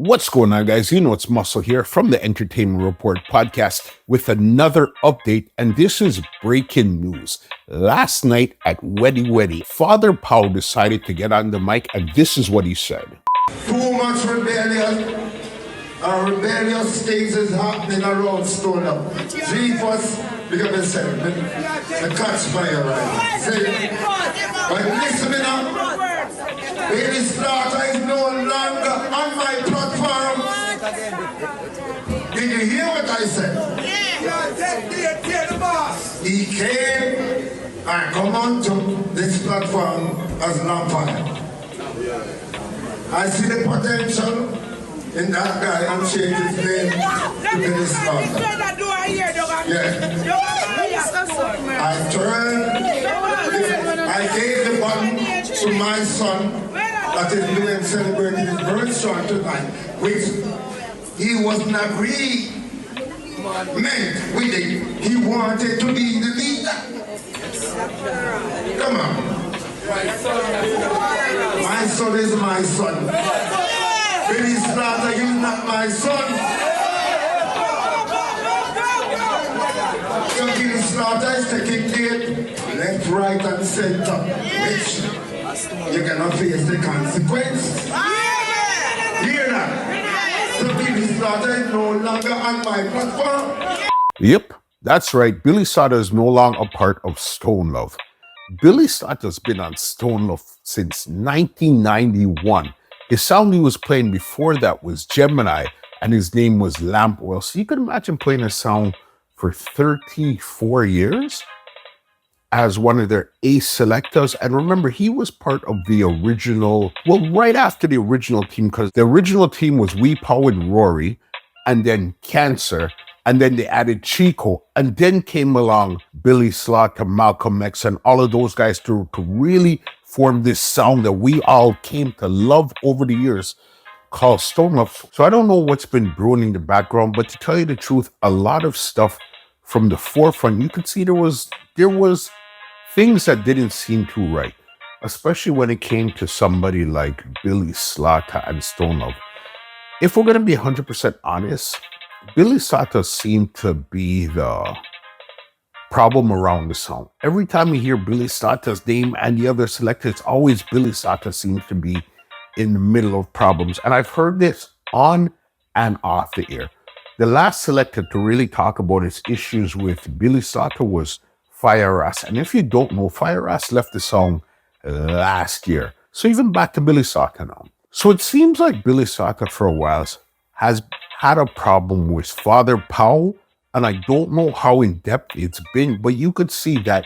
What's going on, guys? You know it's Muscle here from the Entertainment Report podcast with another update, and this is breaking news. Last night at Weddy, Father Pow decided to get on the mic, and this is what he said. Too much rebellion. Rebellious things is happening around Stone Up. Three of us, because they said, the catch fire, right? See? But listen up. Baby Slaughter is no longer on my platform. Did you hear what I said? He came and come onto this platform as Lampire. I see the potential in that guy and change his name to Billy Slaughter. I gave the button to my son that is doing celebrating his birthday tonight, which he wasn't agreed meant with it. He wanted to be the leader. Come on. My son is my son. Billy Slaughter, you're not my son. So Billy Slaughter is taking it left, right, and center, which you're gonna face the consequences. Hear that? So Billy Slaughter is no longer on my platform. Yep, that's right. Billy Slaughter is no longer a part of Stone Love. Billy Slaughter's been on Stone Love since 1991. His sound he was playing before that was Gemini, and his name was Lamp Oil. So you can imagine playing a sound for 34 years as one of their ace selectors. And remember, he was part of the original, well, right after the original team, because the original team was Wee Pow and Rory, and then Cancer, and then they added Chico, and then came along Billy Slaughter, Malcolm X, and all of those guys to really form this sound that we all came to love over the years called Stone Love. So I don't know what's been brewing in the background, but to tell you the truth, a lot of stuff from the forefront, you could see there was things that didn't seem too right, especially when it came to somebody like Billy Slaughter and Stone Love. If we're going to be 100% honest, Billy Slaughter seemed to be the problem around the sound. Every time you hear Billy Slaughter's name and the other selectors, it's always Billy Slaughter seems to be in the middle of problems. And I've heard this on and off the air. The last selector to really talk about his issues with Billy Slaughter was Fire Ass. And if you don't know, Fire Ass left the song last year. So even back to Billy Slaughter now. So it seems like Billy Slaughter for a while has had a problem with Father Pow. And I don't know how in-depth it's been, but you could see that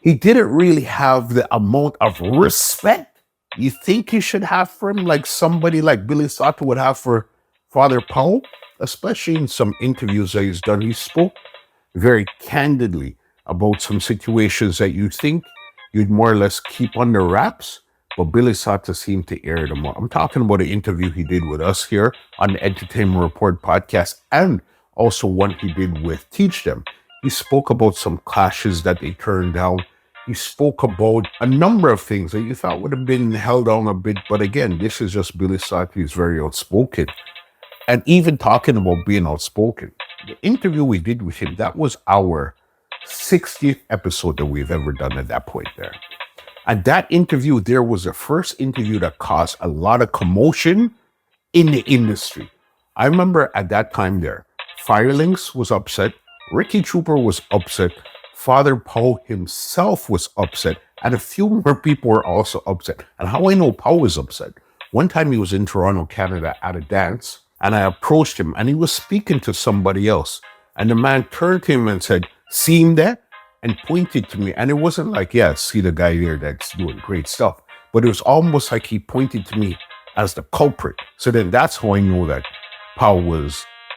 he didn't really have the amount of respect you think he should have for him, like somebody like Billy Slaughter would have for Father Pow, especially in some interviews that he's done. He spoke very candidly about some situations that you think you'd more or less keep under wraps, but Billy Slaughter seemed to air them out. I'm talking about an interview he did with us here on the Entertainment Report podcast, and also one he did with Teach Them. He spoke about some clashes that they turned down. He spoke about a number of things that you thought would have been held down a bit. But again, this is just Billy Slaughter. He's very outspoken. And even talking about being outspoken, the interview we did with him, that was our 60th episode that we've ever done at that point there. And that interview there was the first interview that caused a lot of commotion in the industry. I remember at that time there, Firelinks was upset, Ricky Trooper was upset, Father Pow himself was upset, and a few more people were also upset. And how I know Pow was upset, one time he was in Toronto, Canada at a dance, and I approached him, and he was speaking to somebody else. And the man turned to him and said, "See him there?" and pointed to me. And it wasn't like, yeah, see the guy there that's doing great stuff. But it was almost like he pointed to me as the culprit. So then that's how I know that Pow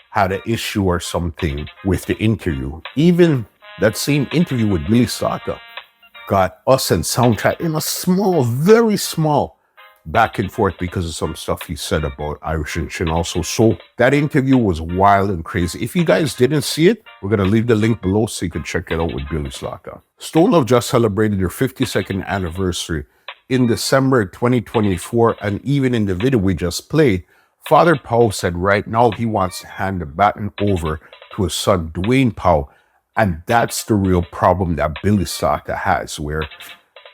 had an issue or something with the interview. Even that same interview with Billy Slaughter got us and Soundtrack in a small, very small back and forth because of some stuff he said about Irish and also. So that interview was wild and crazy. If you guys didn't see it, we're going to leave the link below so you can check it out with Billy Slaughter. Stone Love just celebrated their 52nd anniversary in December 2024, and even in the video we just played, Father Pow said right now he wants to hand the baton over to his son, Dwayne Pow. And that's the real problem that Billy Slaughter has, where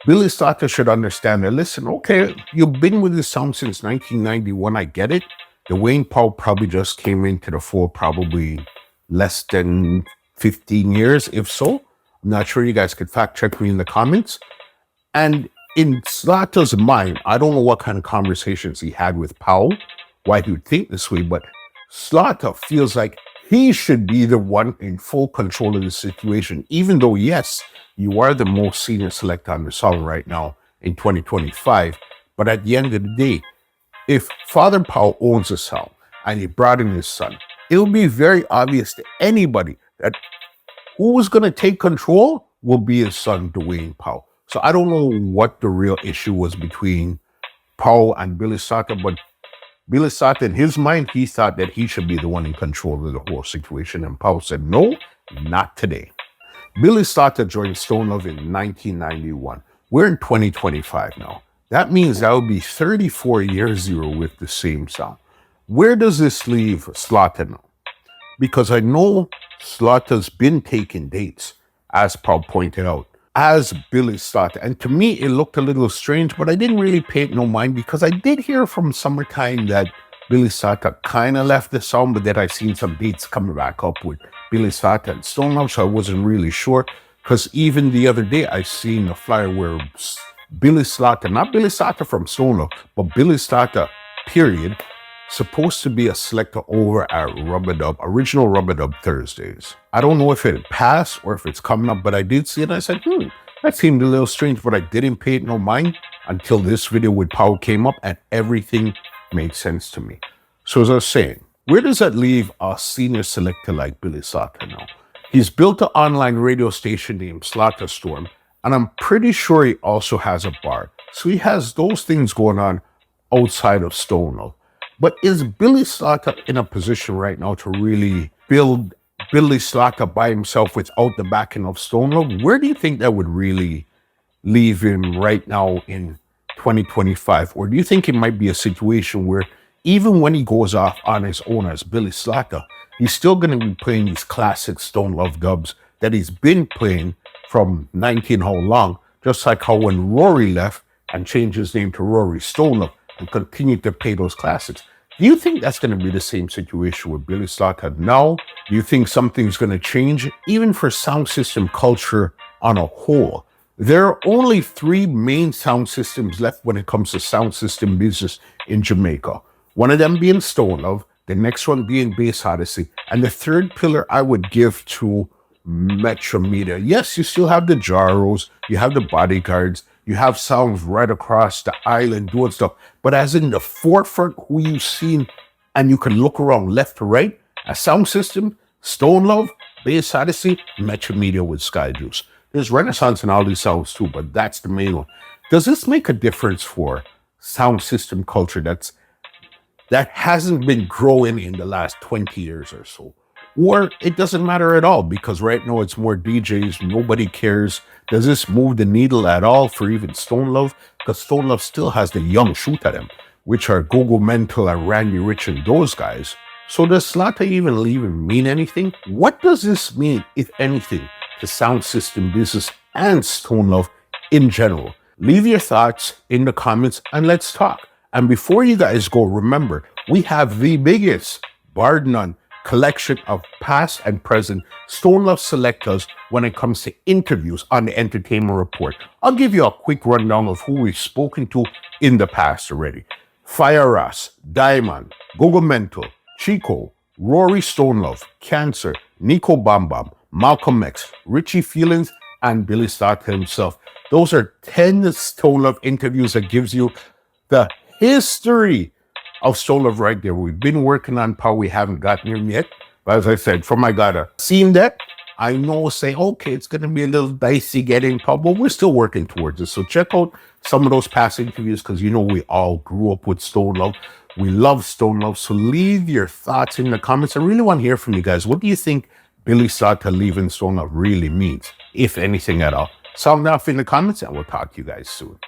Billy Slaughter should understand that, listen, okay, you've been with this sound since 1991, I get it. Dwayne Pow probably just came into the fold probably less than 15 years, if so. I'm not sure, you guys could fact check me in the comments. And in Slaughter's mind, I don't know what kind of conversations he had with Pow, why he would think this way, but Slaughter feels like he should be the one in full control of the situation, even though, yes, you are the most senior selector on the song right now in 2025. But at the end of the day, if Father Pow owns the song and he brought in his son, it will be very obvious to anybody that who is going to take control will be his son, Dwayne Pow. So I don't know what the real issue was between Pow and Billy Slaughter, but Billy Slaughter, in his mind, he thought that he should be the one in control of the whole situation. And Pow said, no, not today. Billy Slaughter joined Stone Love in 1991. We're in 2025 now. That means that would be 34 years with the same sound. Where does this leave Slaughter now? Because I know Slaughter's been taking dates, as Pow pointed out, as Billy Slaughter. And to me, it looked a little strange, but I didn't really pay it no mind because I did hear from Summertime that Billy Slaughter kind of left the sound, but then I've seen some dates coming back up with Billy Slaughter and Stone Love, so I wasn't really sure. Because even the other day, I seen a flyer where Billy Slaughter, not Billy Slaughter from Stone Love, but Billy Slaughter, period, supposed to be a selector over at Rubber Dub, original Rubber Dub Thursdays. I don't know if it passed or if it's coming up, but I did see it and I said, that seemed a little strange, but I didn't pay it no mind until this video with Pow came up and everything made sense to me. So as I was saying, where does that leave a senior selector like Billy Slaughter now? He's built an online radio station named Slaughter Storm, and I'm pretty sure he also has a bar. So he has those things going on outside of Stone Love. But is Billy Slaughter in a position right now to really build Billy Slaughter by himself without the backing of Stone Love? Where do you think that would really leave him right now in 2025? Or do you think it might be a situation where even when he goes off on his own as Billy Slaughter, he's still going to be playing these classic Stone Love dubs that he's been playing from 19 how long, just like how when Rory left and changed his name to Rory Stone Love and continued to play those classics. Do you think that's going to be the same situation with Billy Slaughter now? Do you think something's going to change, even for sound system culture on a whole? There are only 3 main sound systems left when it comes to sound system business in Jamaica. One of them being Stone Love, the next one being Bass Odyssey, and the third pillar I would give to Metro Media. Yes, you still have the Jaros, you have the Bodyguards, you have sounds right across the island doing stuff, but as in the forefront, who you've seen, and you can look around left to right, a sound system, Stone Love, Bass Odyssey, Metro Media with Sky Juice. There's Renaissance and all these sounds too, but that's the main one. Does this make a difference for sound system culture that hasn't been growing in the last 20 years or so? Or it doesn't matter at all because right now it's more DJs, nobody cares. Does this move the needle at all for even Stone Love? Because Stone Love still has the young shoot at him, which are Gogo Mental and Randy Rich and those guys. So does Slaughter even mean anything? What does this mean, if anything, to sound system business and Stone Love in general? Leave your thoughts in the comments and let's talk. And before you guys go, remember, we have the biggest, bar none, collection of past and present Stone Love selectors when it comes to interviews on the Entertainment Report. I'll give you a quick rundown of who we've spoken to in the past already. Fire Ross, Diamond, Gogo Mental, Chico, Rory Stone Love, Cancer, Nico Bam Bam, Malcolm X, Richie Feelings, and Billy Slaughter himself. Those are 10 Stone Love interviews that gives you the history of Stone Love right there. We've been working on Pow, we haven't gotten him yet. But as I said, from I gotta seen that, I know say, okay, it's gonna be a little dicey getting Pow, but we're still working towards it. So check out some of those past interviews because you know we all grew up with Stone Love. We love Stone Love. So leave your thoughts in the comments. I really want to hear from you guys. What do you think Billy Slaughter leaving Stone Love really means, if anything at all? Sound off in the comments and we'll talk to you guys soon.